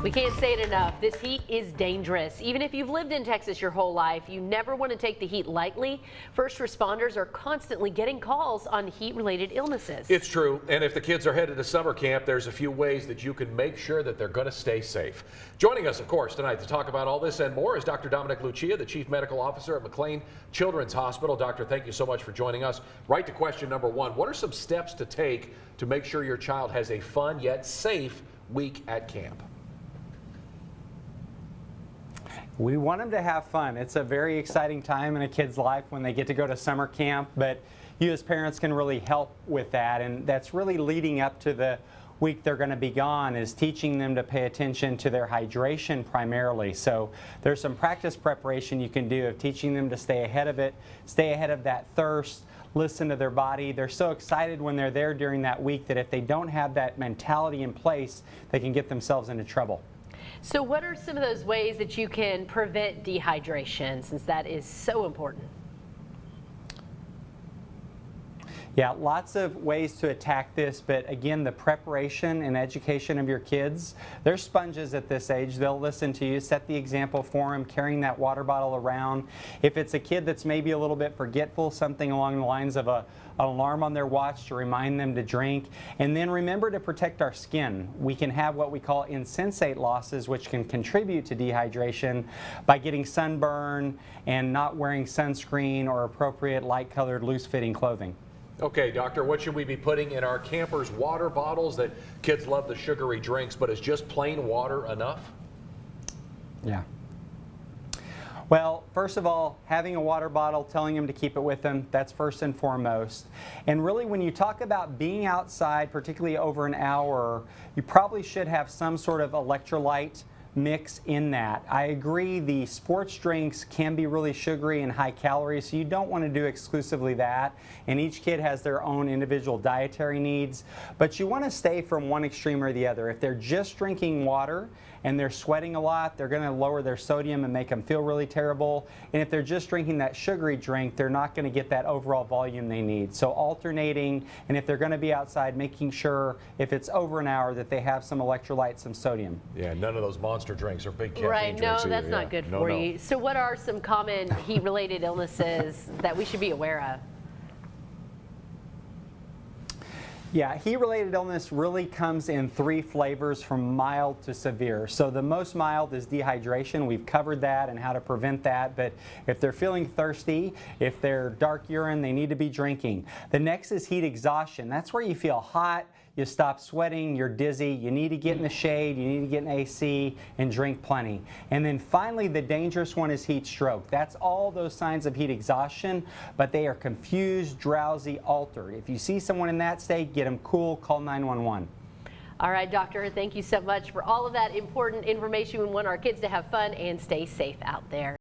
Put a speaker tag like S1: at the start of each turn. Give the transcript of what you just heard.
S1: We can't say it enough. This heat is dangerous. Even if you've lived in Texas your whole life, you never want to take the heat lightly. First responders are constantly getting calls on heat-related illnesses.
S2: It's true. And if the kids are headed to summer camp, there's a few ways that you can make sure that they're going to stay safe. Joining us, of course, tonight to talk about all this and more is Dr. Dominic Lucia, the Chief Medical Officer at McLane Children's Hospital. Doctor, thank you so much for joining us. Right to question number one. What are some steps to take to make sure your child has a fun yet safe week at camp?
S3: We want them to have fun. It's a very exciting time in a kid's life when they get to go to summer camp, but you as parents can really help with that, and that's really leading up to the week they're going to be gone, is teaching them to pay attention to their hydration primarily. So there's some practice preparation you can do of teaching them to stay ahead of it, stay ahead of that thirst, listen to their body. They're so excited when they're there during that week that if they don't have that mentality in place, they can get themselves into trouble.
S1: So what are some of those ways that you can prevent dehydration, since that is so important?
S3: Yeah, lots of ways to attack this, but again, the preparation and education of your kids. They're sponges at this age. They'll listen to you, set the example for them, carrying that water bottle around. If it's a kid that's maybe a little bit forgetful, something along the lines of an alarm on their watch to remind them to drink. And then remember to protect our skin. We can have what we call insensate losses, which can contribute to dehydration by getting sunburn and not wearing sunscreen or appropriate light-colored, loose-fitting clothing.
S2: Okay, doctor, what should we be putting in our campers' water bottles? That kids love the sugary drinks, but is just plain water enough?
S3: Yeah. Well, first of all, having a water bottle, telling them to keep it with them, that's first and foremost. And really, when you talk about being outside, particularly over an hour, you probably should have some sort of electrolyte mix in that. I agree, the sports drinks can be really sugary and high calories, so you don't want to do exclusively that, and each kid has their own individual dietary needs, but you want to stay from one extreme or the other. If they're just drinking water and they're sweating a lot, they're going to lower their sodium and make them feel really terrible, and if they're just drinking that sugary drink, they're not going to get that overall volume they need. So alternating, and if they're going to be outside, making sure if it's over an hour that they have some electrolytes, some sodium.
S2: Yeah, none of those monster drinks or big caffeine
S1: right,
S2: drinks
S1: no, that's
S2: either.
S1: not good for you. So what are some common heat-related illnesses that we should be aware of?
S3: Yeah, heat-related illness really comes in three flavors from mild to severe. So the most mild is dehydration. We've covered that and how to prevent that. But if they're feeling thirsty, if they're dark urine, they need to be drinking. The next is heat exhaustion. That's where you feel hot, you stop sweating, you're dizzy, you need to get in the shade, you need to get in AC and drink plenty. And then finally, the dangerous one is heat stroke. That's all those signs of heat exhaustion, but they are confused, drowsy, altered. If you see someone in that state, get them cool, call 911.
S1: All right, doctor, thank you so much for all of that important information. We want our kids to have fun and stay safe out there.